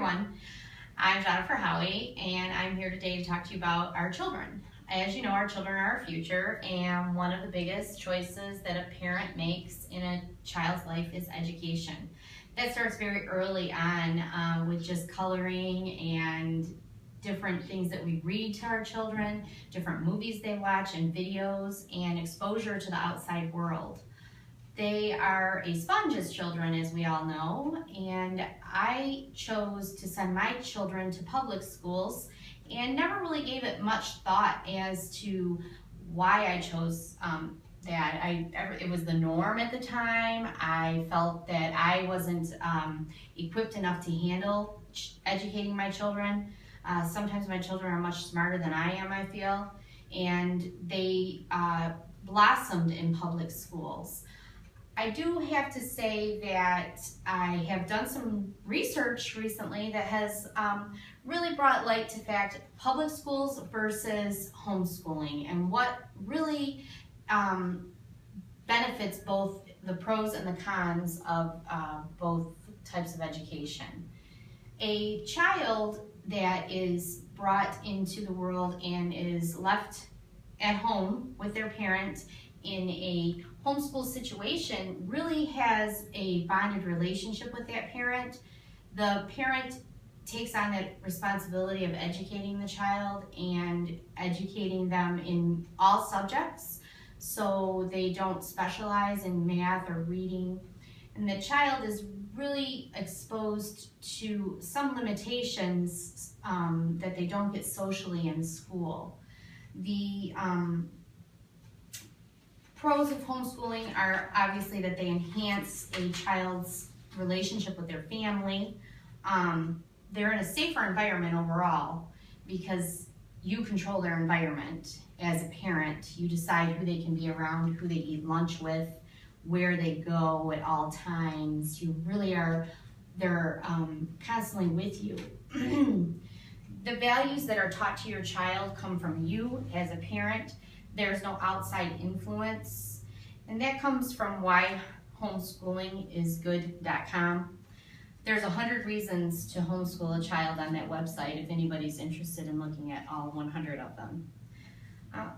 everyone. I'm Jennifer Howie, and I'm here today to talk to you about our children. As you know, our children are our future, and one of the biggest choices that a parent makes in a child's life is education. That starts very early on with just coloring and different things that we read to our children, different movies they watch and videos, and exposure to the outside world. They are a sponge as children, as we all know, and I chose to send my children to public schools and never really gave it much thought as to why I chose that. It was the norm at the time. I felt that I wasn't equipped enough to handle educating my children. Sometimes my children are much smarter than I am, I feel, and they blossomed in public schools. I do have to say that I have done some research recently that has really brought light to fact public schools versus homeschooling and what really benefits both the pros and the cons of both types of education. A child that is brought into the world and is left at home with their parent in a homeschool situation really has a bonded relationship with that parent. The parent takes on that responsibility of educating the child and educating them in all subjects, so they don't specialize in math or reading. And the child is really exposed to some limitations that they don't get socially in school. The pros of homeschooling are obviously that they enhance a child's relationship with their family. They're in a safer environment overall because you control their environment as a parent. You decide who they can be around, who they eat lunch with, where they go at all times. You really they're constantly with you. The values that are taught to your child come from you as a parent. There's no outside influence, and that comes from whyhomeschoolingisgood.com. There's 100 reasons to homeschool a child on that website if anybody's interested in looking at all 100 of them.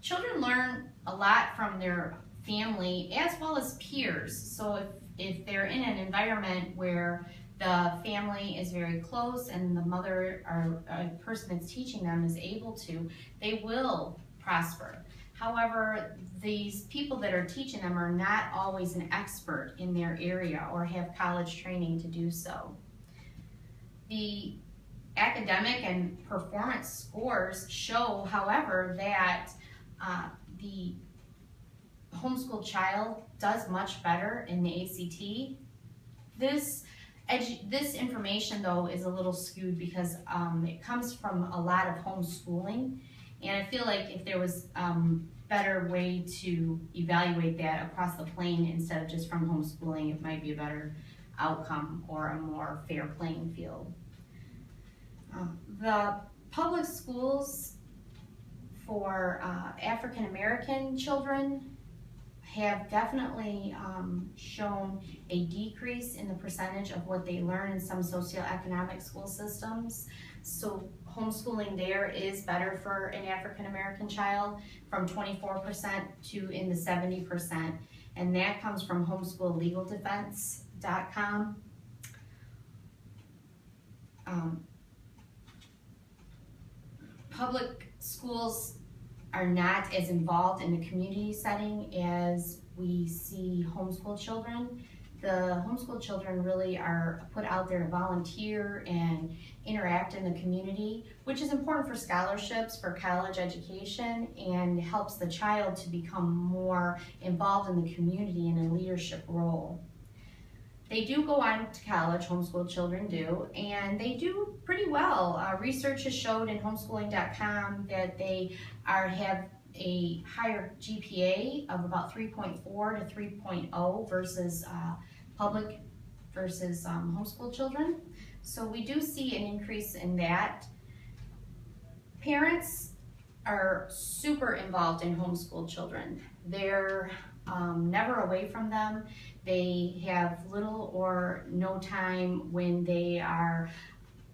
Children learn a lot from their family as well as peers. So if they're in an environment where the family is very close and the mother or a person that's teaching them is able to, they will prosper. However, these people that are teaching them are not always an expert in their area or have college training to do so. The academic and performance scores show, however, that the homeschool child does much better in the ACT. This information, though, is a little skewed because it comes from a lot of homeschooling. And I feel like if there was better way to evaluate that across the plane instead of just from homeschooling, it might be a better outcome or a more fair playing field. The public schools for African American children have definitely shown a decrease in the percentage of what they learn in some socioeconomic school systems. So homeschooling there is better for an African American child, from 24% to in the 70%, and that comes from homeschoollegaldefense.com. Public schools are not as involved in the community setting as we see homeschool children. The homeschool children really are put out there to volunteer and interact in the community, which is important for scholarships, for college education, and helps the child to become more involved in the community in a leadership role. They do go on to college, homeschool children do, and they do pretty well. Research has showed in homeschooling.com that they have a higher GPA of about 3.4 to 3.0 versus public versus homeschool children. So we do see an increase in that. Parents are super involved in homeschool children. They're never away from them. They have little or no time when they are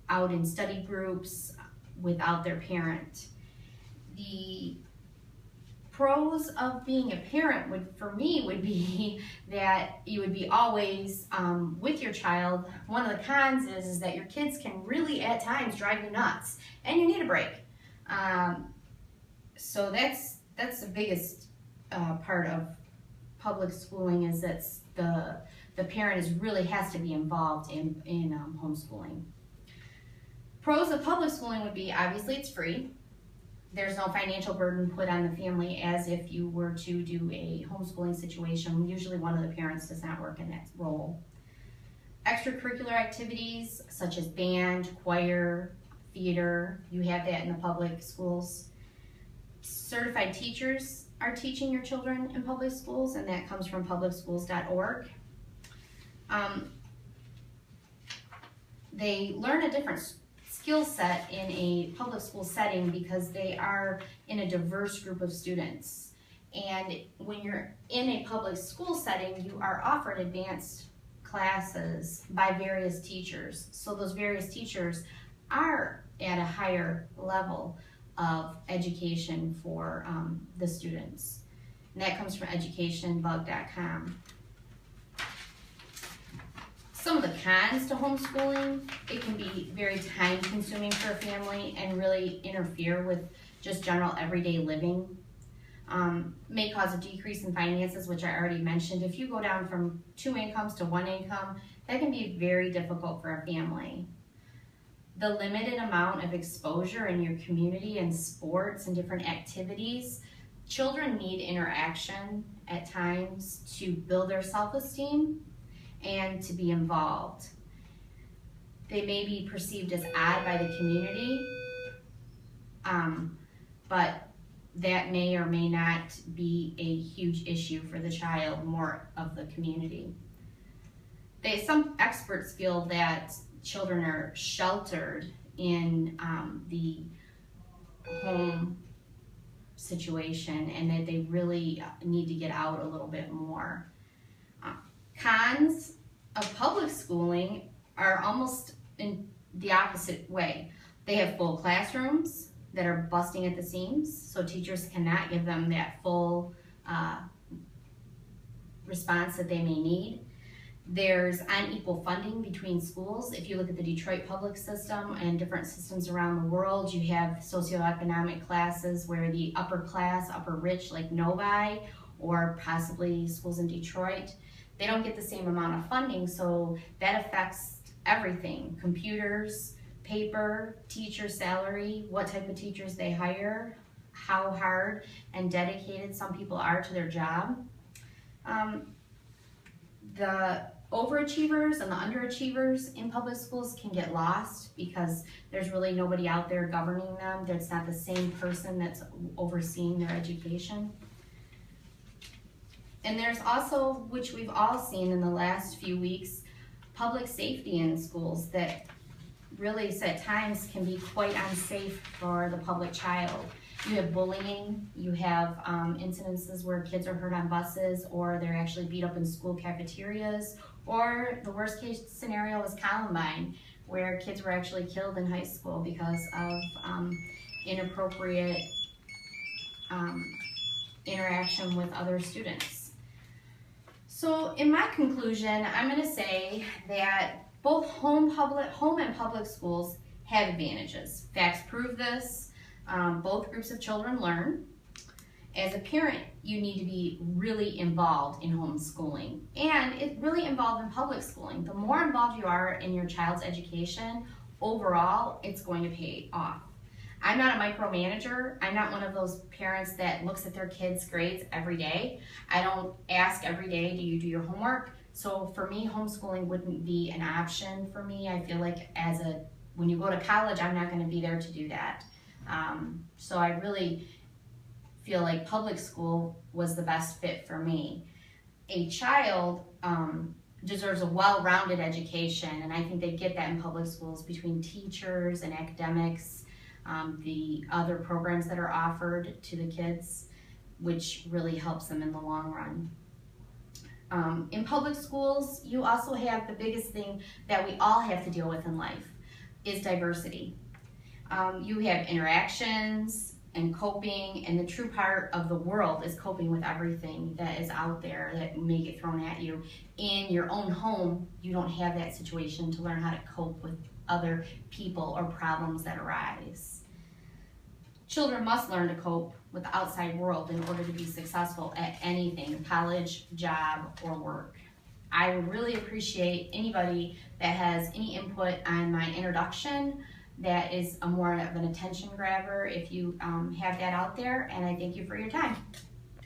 out in study groups without their parent. The pros of being a parent for me would be that you would be always with your child. One of the cons is that your kids can really at times drive you nuts and you need a break. So that's the biggest part of public schooling, is that the parent really has to be involved in homeschooling. Pros of public schooling would be, obviously it's free. There's no financial burden put on the family as if you were to do a homeschooling situation. Usually one of the parents does not work in that role. Extracurricular activities such as band, choir, theater, you have that in the public schools. Certified teachers are teaching your children in public schools, and that comes from publicschools.org. They learn a different skill set in a public school setting because they are in a diverse group of students. And when you're in a public school setting, you are offered advanced classes by various teachers. So those various teachers are at a higher level of education for the students. And that comes from educationbug.com. Some of the cons to homeschooling: it can be very time consuming for a family and really interfere with just general everyday living. May cause a decrease in finances, which I already mentioned. If you go down from 2 incomes to 1 income, that can be very difficult for a family. The limited amount of exposure in your community and sports and different activities. Children need interaction at times to build their self-esteem and to be involved. They may be perceived as odd by the community, but that may or may not be a huge issue for the child, more of the community. Some experts feel that children are sheltered in the home situation and that they really need to get out a little bit more. Cons of public schooling are almost in the opposite way. They have full classrooms that are busting at the seams, so teachers cannot give them that full response that they may need. There's unequal funding between schools. If you look at the Detroit public system and different systems around the world, you have socioeconomic classes where the upper class, upper rich, like Novi, or possibly schools in Detroit, they don't get the same amount of funding, so that affects everything: computers, paper, teacher salary, what type of teachers they hire, how hard and dedicated some people are to their job. The overachievers and the underachievers in public schools can get lost because there's really nobody out there governing them. There's not the same person that's overseeing their education. And there's also, which we've all seen in the last few weeks, public safety in schools that really at times can be quite unsafe for the public child. You have bullying, you have incidences where kids are hurt on buses, or they're actually beat up in school cafeterias, or the worst case scenario is Columbine, where kids were actually killed in high school because of inappropriate interaction with other students. So in my conclusion, I'm going to say that both home and public schools have advantages. Facts prove this. Both groups of children learn. As a parent, you need to be really involved in homeschooling and really involved in public schooling. The more involved you are in your child's education, overall, it's going to pay off. I'm not a micromanager. I'm not one of those parents that looks at their kids' grades every day. I don't ask every day, do you do your homework? So for me, homeschooling wouldn't be an option for me. I feel like when you go to college, I'm not going to be there to do that. So I really feel like public school was the best fit for me. A child deserves a well-rounded education, and I think they get that in public schools between teachers and academics, the other programs that are offered to the kids, which really helps them in the long run. In public schools, you also have the biggest thing that we all have to deal with in life is diversity. You have interactions and coping, and the true part of the world is coping with everything that is out there that may get thrown at you. In your own home, you don't have that situation to learn how to cope with other people or problems that arise. Children must learn to cope with the outside world in order to be successful at anything, college, job, or work. I would really appreciate anybody that has any input on my introduction that is a more of an attention grabber if you have that out there, and I thank you for your time.